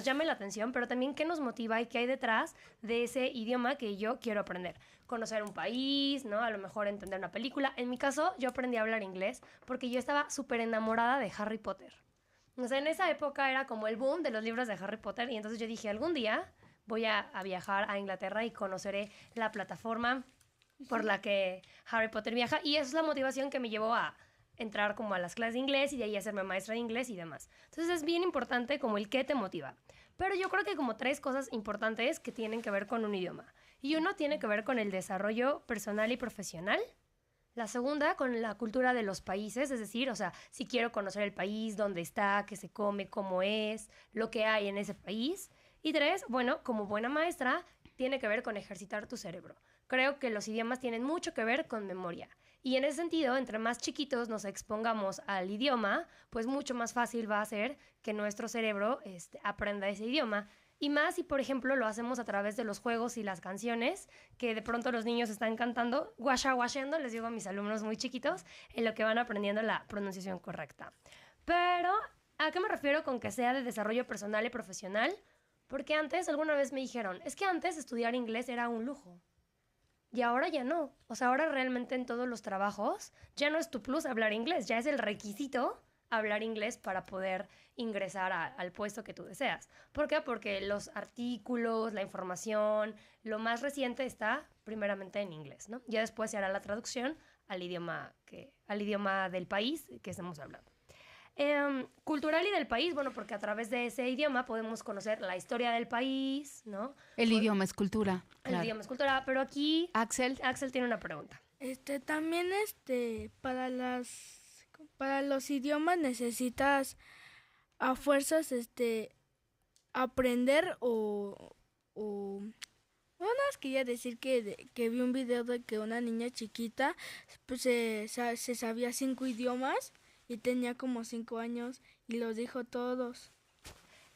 llame la atención, pero también que nos motiva y qué hay detrás de ese idioma que yo quiero aprender. Conocer un país, ¿no? A lo mejor entender una película. En mi caso, yo aprendí a hablar inglés porque yo estaba súper enamorada de Harry Potter. O sea, en esa época era como el boom de los libros de Harry Potter y entonces yo dije, algún día voy a viajar a Inglaterra y conoceré la plataforma por la que Harry Potter viaja, y esa es la motivación que me llevó a entrar como a las clases de inglés y de ahí hacerme maestra de inglés y demás. Entonces es bien importante como el qué te motiva. Pero yo creo que hay como 3 cosas importantes que tienen que ver con un idioma. Y uno tiene que ver con el desarrollo personal y profesional. La segunda, con la cultura de los países, es decir, o sea, si quiero conocer el país, dónde está, qué se come, cómo es, lo que hay en ese país. Y 3, bueno, como buena maestra, tiene que ver con ejercitar tu cerebro. Creo que los idiomas tienen mucho que ver con memoria. Y en ese sentido, entre más chiquitos nos expongamos al idioma, pues mucho más fácil va a ser que nuestro cerebro aprenda ese idioma. Y más si, por ejemplo, lo hacemos a través de los juegos y las canciones, que de pronto los niños están cantando, guashaguasheando, les digo a mis alumnos muy chiquitos, en lo que van aprendiendo la pronunciación correcta. Pero, ¿a qué me refiero con que sea de desarrollo personal y profesional? Porque antes, alguna vez me dijeron, es que antes estudiar inglés era un lujo. Y ahora ya no. O sea, ahora realmente en todos los trabajos ya no es tu plus hablar inglés, ya es el requisito hablar inglés para poder ingresar al puesto que tú deseas. ¿Por qué? Porque los artículos, la información, lo más reciente está primeramente en inglés, ¿no? Ya después se hará la traducción al idioma del país que estamos hablando. Cultural y del país, bueno, porque a través de ese idioma podemos conocer la historia del país, ¿no? El idioma es cultura. El idioma es cultura, pero aquí Axel tiene una pregunta. También para los idiomas necesitas a fuerzas aprender o bueno, es que quería decir que vi un video de que una niña chiquita pues, se sabía 5 idiomas y tenía como 5 años y los dijo todos.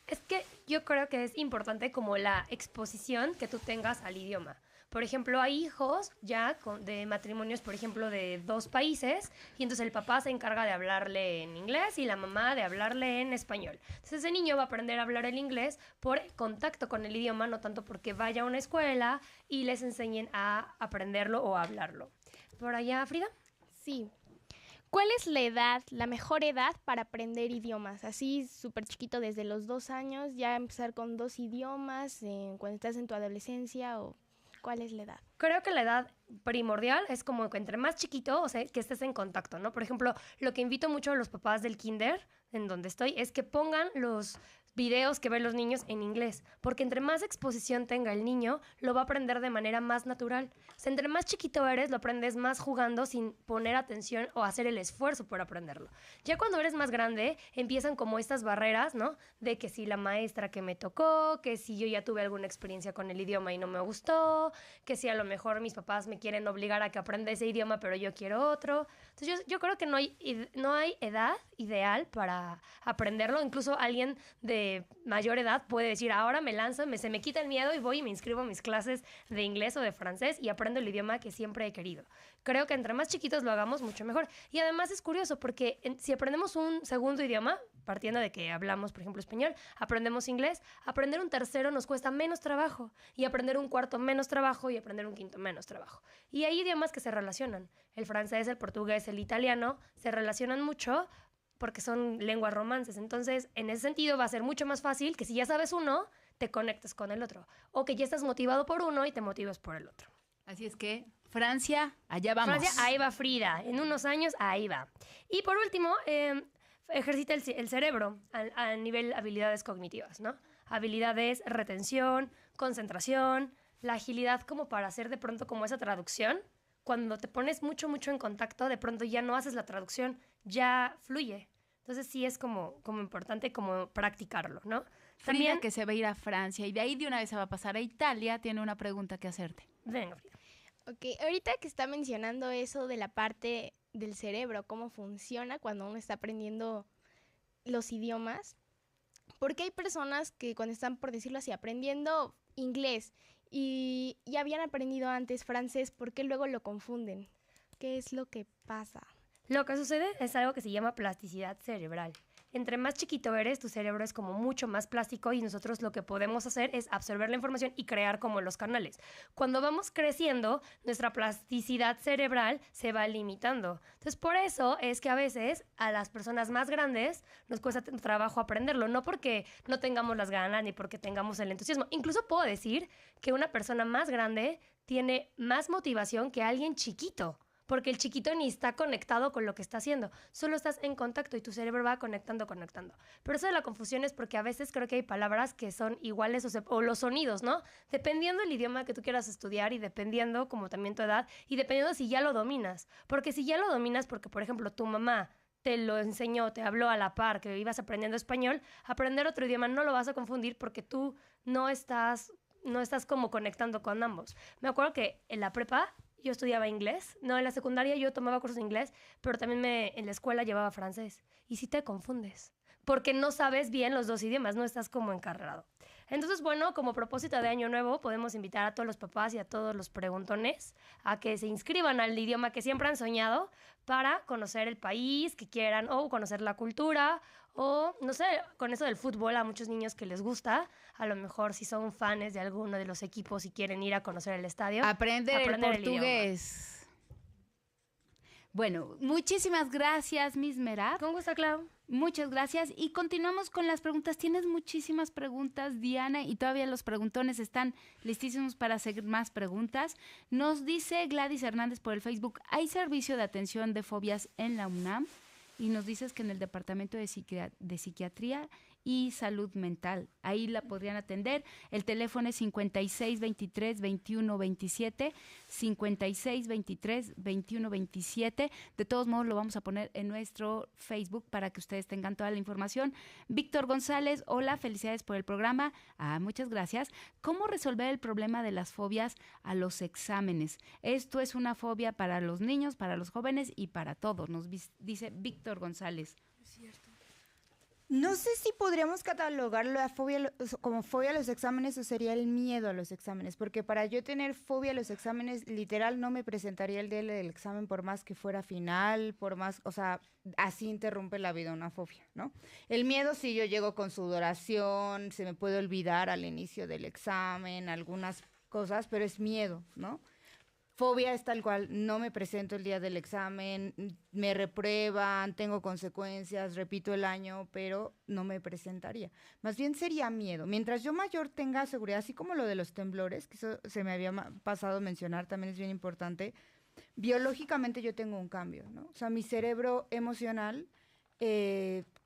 Es que yo creo que es importante como la exposición que tú tengas al idioma. Por ejemplo, hay hijos ya de matrimonios, por ejemplo, de 2 países, y entonces el papá se encarga de hablarle en inglés y la mamá de hablarle en español. Entonces ese niño va a aprender a hablar el inglés por contacto con el idioma, no tanto porque vaya a una escuela y les enseñen a aprenderlo o a hablarlo. ¿Por allá, Frida? Sí. ¿Cuál es la mejor edad para aprender idiomas? Así, súper chiquito, desde los 2 años, ya empezar con 2 idiomas, cuando estás en tu adolescencia, o ¿cuál es la edad? Creo que la edad primordial es como que entre más chiquito, o sea, que estés en contacto, ¿no? Por ejemplo, lo que invito mucho a los papás del kinder, en donde estoy, es que pongan los videos que ven los niños en inglés, porque entre más exposición tenga el niño, lo va a aprender de manera más natural. O sea, entre más chiquito eres, lo aprendes más jugando sin poner atención o hacer el esfuerzo por aprenderlo. Ya cuando eres más grande, empiezan como estas barreras, ¿no? De que si la maestra que me tocó, que si yo ya tuve alguna experiencia con el idioma y no me gustó, que si a lo mejor mis papás me me quieren obligar a que aprenda ese idioma, pero yo quiero otro. Entonces yo creo que no hay edad ideal para aprenderlo. Incluso alguien de mayor edad puede decir, ahora me lanzo, se me quita el miedo y voy y me inscribo a mis clases de inglés o de francés y aprendo el idioma que siempre he querido. Creo que entre más chiquitos lo hagamos, mucho mejor. Y además es curioso porque si aprendemos un segundo idioma, partiendo de que hablamos, por ejemplo, español, aprendemos inglés, aprender un tercero nos cuesta menos trabajo, y aprender un cuarto menos trabajo, y aprender un quinto menos trabajo. Y hay idiomas que se relacionan. El francés, el portugués, el italiano se relacionan mucho porque son lenguas romances. Entonces, en ese sentido va a ser mucho más fácil que si ya sabes uno, te conectes con el otro. O que ya estás motivado por uno y te motivas por el otro. Así es que, Francia, allá vamos. Francia, ahí va Frida. En unos años, ahí va. Y por último, ejercita el cerebro a nivel habilidades cognitivas, ¿no? Habilidades, retención, concentración, la agilidad como para hacer de pronto como esa traducción. Cuando te pones mucho en contacto, de pronto ya no haces la traducción, ya fluye. Entonces sí es como importante como practicarlo, ¿no? Frida, que se va a ir a Francia y de ahí de una vez se va a pasar a Italia, tiene una pregunta que hacerte. Venga, Frida. Ok, ahorita que está mencionando eso de la parte del cerebro, cómo funciona cuando uno está aprendiendo los idiomas, porque hay personas que cuando están, por decirlo así, aprendiendo inglés y ya habían aprendido antes francés, ¿por qué luego lo confunden? ¿Qué es lo que pasa? Lo que sucede es algo que se llama plasticidad cerebral. Entre más chiquito eres, tu cerebro es como mucho más plástico y nosotros lo que podemos hacer es absorber la información y crear como los canales. Cuando vamos creciendo, nuestra plasticidad cerebral se va limitando. Entonces, por eso es que a veces a las personas más grandes nos cuesta trabajo aprenderlo, no porque no tengamos las ganas ni porque tengamos el entusiasmo. Incluso puedo decir que una persona más grande tiene más motivación que alguien chiquito. Porque el chiquito ni está conectado con lo que está haciendo. Solo estás en contacto y tu cerebro va conectando. Pero eso de la confusión es porque a veces creo que hay palabras que son iguales o los sonidos, ¿no? Dependiendo del idioma que tú quieras estudiar y dependiendo como también tu edad y dependiendo si ya lo dominas. Porque si ya lo dominas, porque por ejemplo tu mamá te lo enseñó, te habló a la par que ibas aprendiendo español, aprender otro idioma no lo vas a confundir porque tú no estás como conectando con ambos. Me acuerdo que en la prepa yo estudiaba inglés. No, en la secundaria yo tomaba cursos de inglés, pero también en la escuela llevaba francés. Y sí te confundes, porque no sabes bien los dos idiomas, no estás como encarrerado. Entonces, bueno, como propósito de Año Nuevo, podemos invitar a todos los papás y a todos los preguntones a que se inscriban al idioma que siempre han soñado para conocer el país que quieran o conocer la cultura o, no sé, con eso del fútbol a muchos niños que les gusta, a lo mejor si son fans de alguno de los equipos y quieren ir a conocer el estadio. Aprender el portugués. Bueno, muchísimas gracias, Miss Merat. Con gusto, Clau. Muchas gracias y continuamos con las preguntas. Tienes muchísimas preguntas, Diana, y todavía los preguntones están listísimos para hacer más preguntas. Nos dice Gladys Hernández por el Facebook, ¿hay servicio de atención de fobias en la UNAM? Y nos dices que en el Departamento de Psiquiatría y Salud Mental, ahí la podrían atender. El teléfono es 5623-2127, 5623-2127. De todos modos, lo vamos a poner en nuestro Facebook para que ustedes tengan toda la información. Víctor González, hola, felicidades por el programa. Muchas gracias. ¿Cómo resolver el problema de las fobias a los exámenes? Esto es una fobia para los niños, para los jóvenes y para todos, nos dice Víctor González. Es cierto. No sé si podríamos catalogar la fobia como fobia a los exámenes o sería el miedo a los exámenes, porque para yo tener fobia a los exámenes, literal no me presentaría el día del examen por más que fuera final, por más, o sea, así interrumpe la vida una fobia, ¿no? El miedo sí yo llego con sudoración, se me puede olvidar al inicio del examen, algunas cosas, pero es miedo, ¿no? Fobia es tal cual, no me presento el día del examen, me reprueban, tengo consecuencias, repito el año, pero no me presentaría. Más bien sería miedo. Mientras yo mayor tenga seguridad, así como lo de los temblores, que eso se me había pasado a mencionar, también es bien importante, biológicamente yo tengo un cambio, ¿no? O sea, mi cerebro emocional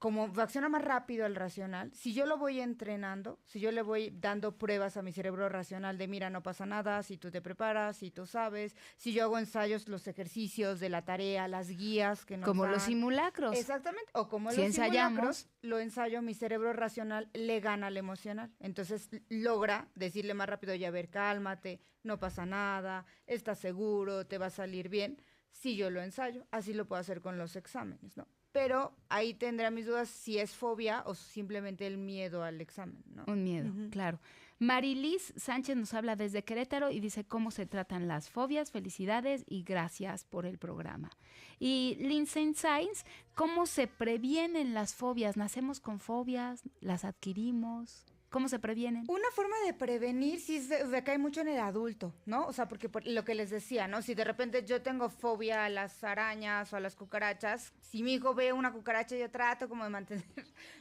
como reacciona más rápido al racional, si yo lo voy entrenando, si yo le voy dando pruebas a mi cerebro racional de mira, no pasa nada, si tú te preparas, si tú sabes, si yo hago ensayos, los ejercicios de la tarea, las guías que nos Como dan. los simulacros. Exactamente, o como Si los ensayamos. simulacros, lo ensayo, mi cerebro racional le gana al emocional. Entonces logra decirle más rápido, ya a ver, cálmate, no pasa nada, estás seguro, te va a salir bien. Si yo lo ensayo, así lo puedo hacer con los exámenes, ¿no? Pero ahí tendré mis dudas si es fobia o simplemente el miedo al examen, ¿no? Un miedo, claro. Marilis Sánchez nos habla desde Querétaro y dice cómo se tratan las fobias. Felicidades y gracias por el programa. Y Lindsay Sainz, ¿cómo se previenen las fobias? ¿Nacemos con fobias? ¿Las adquirimos? ¿Cómo se previenen? Una forma de prevenir sí recae mucho en el adulto, ¿no? O sea, porque por lo que les decía, ¿no? Si de repente yo tengo fobia a las arañas o a las cucarachas, si mi hijo ve una cucaracha, yo trato como de mantener,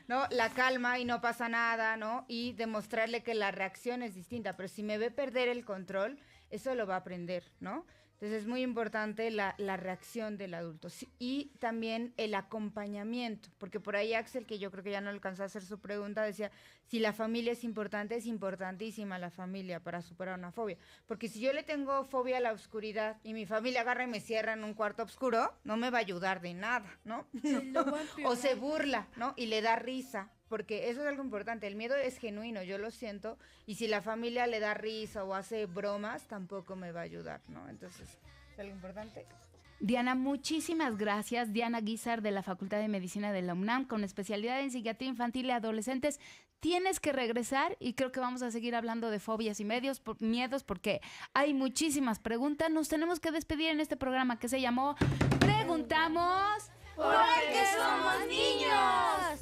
¿no? La calma y no pasa nada, ¿no? Y demostrarle que la reacción es distinta. Pero si me ve perder el control, eso lo va a aprender, ¿no? Entonces es muy importante la reacción del adulto y también el acompañamiento, porque por ahí Axel, que yo creo que ya no alcanzó a hacer su pregunta, decía, si la familia es importante, es importantísima la familia para superar una fobia, porque si yo le tengo fobia a la oscuridad y mi familia agarra y me cierra en un cuarto oscuro, no me va a ayudar de nada, ¿no? O se burla, ¿no? Y le da risa. Porque eso es algo importante, el miedo es genuino, yo lo siento, y si la familia le da risa o hace bromas, tampoco me va a ayudar, ¿no? Entonces, es algo importante. Diana, muchísimas gracias. Diana Guizar, de la Facultad de Medicina de la UNAM, con especialidad en psiquiatría infantil y adolescentes. Tienes que regresar y creo que vamos a seguir hablando de fobias y miedos porque hay muchísimas preguntas. Nos tenemos que despedir en este programa que se llamó Preguntamos... ¡Porque somos niños!